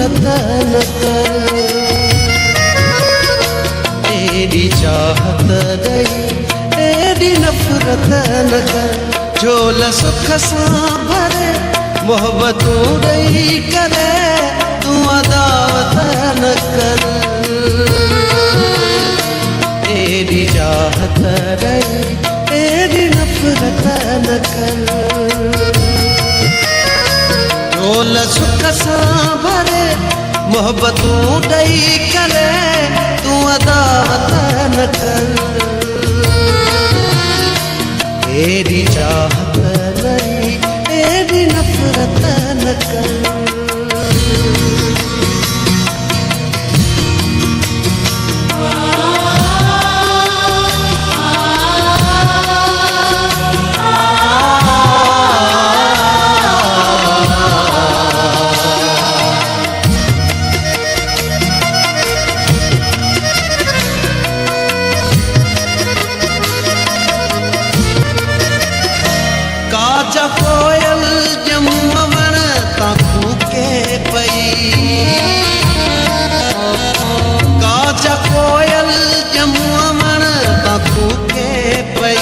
नफरत न कर। तेरी चाहत गई तेरी नफरत न कर। झोल सुख सां भरे मोहब्बतूं ॾेई करे तूं अदावत न कर। तेरी चाहत गई तेरी नफरत न कर। झोल सुख सां भरे मोहब्बतूं ॾेई करे तूं अदावत न कर। तेरी चाहत नहीं तेरी नफरत न कर। काजा कोयल जमवण तां कूके पई। काजा कोयल जमवण तां कूके पई।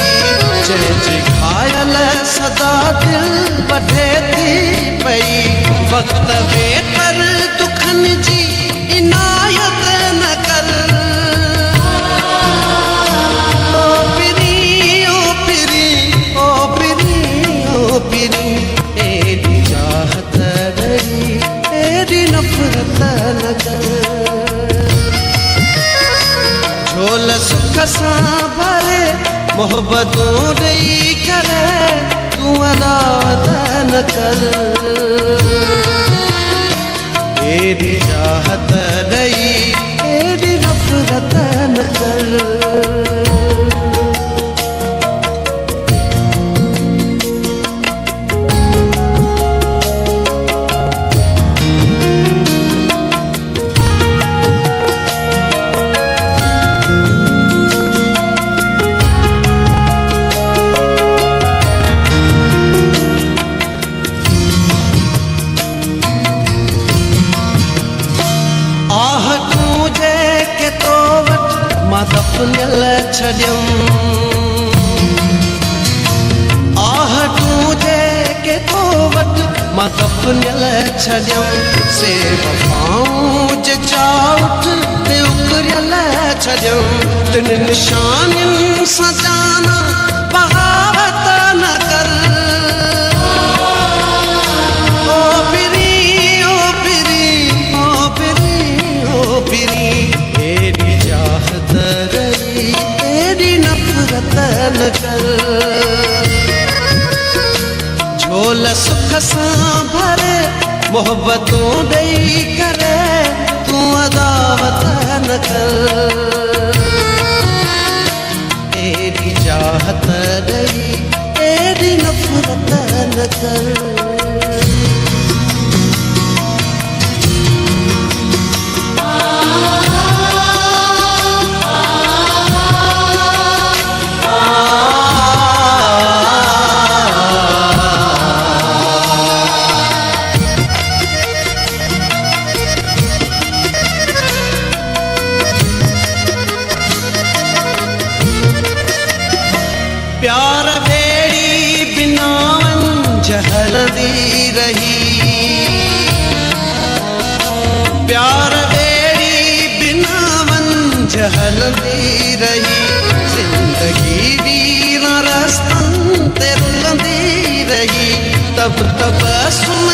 जंहिंजी घायल सदा दिल वठे थी पई। वक्त बेतर दुखनि जी इनायत न कर। तेरी चाहत गई तेरी नफरत न कर। झोल सुख सां भरे मोहब्बतूं ॾेई करे तूं अदावत न कर। तेरी चाहत गई तेरी नफरत न कर। आह तुझे के तो वट मां दफ़नल छॾियमि। आह तुझे के तो वट मां दफ़नल छॾियमि। से वफ़ाऊं जे चाउठ ते उकरियल छॾियमि। तिन निशानियुनि सां जाना बग़ावत न कर। तेरी चाहत गई तेरी नफरत न कर। झोल सुख सां भरे मोहब्बतूं ॾेई करे तूं अदावत न कर। तेरी चाहत गई तेरी नफरत न कर। प्यार बेड़ी बिना जहलदी रही। प्यार बेड़ी बिना जहलदी रही। जिंदगी वीरां रस्तनि ते रुलंदी रही। तब तबस्सुम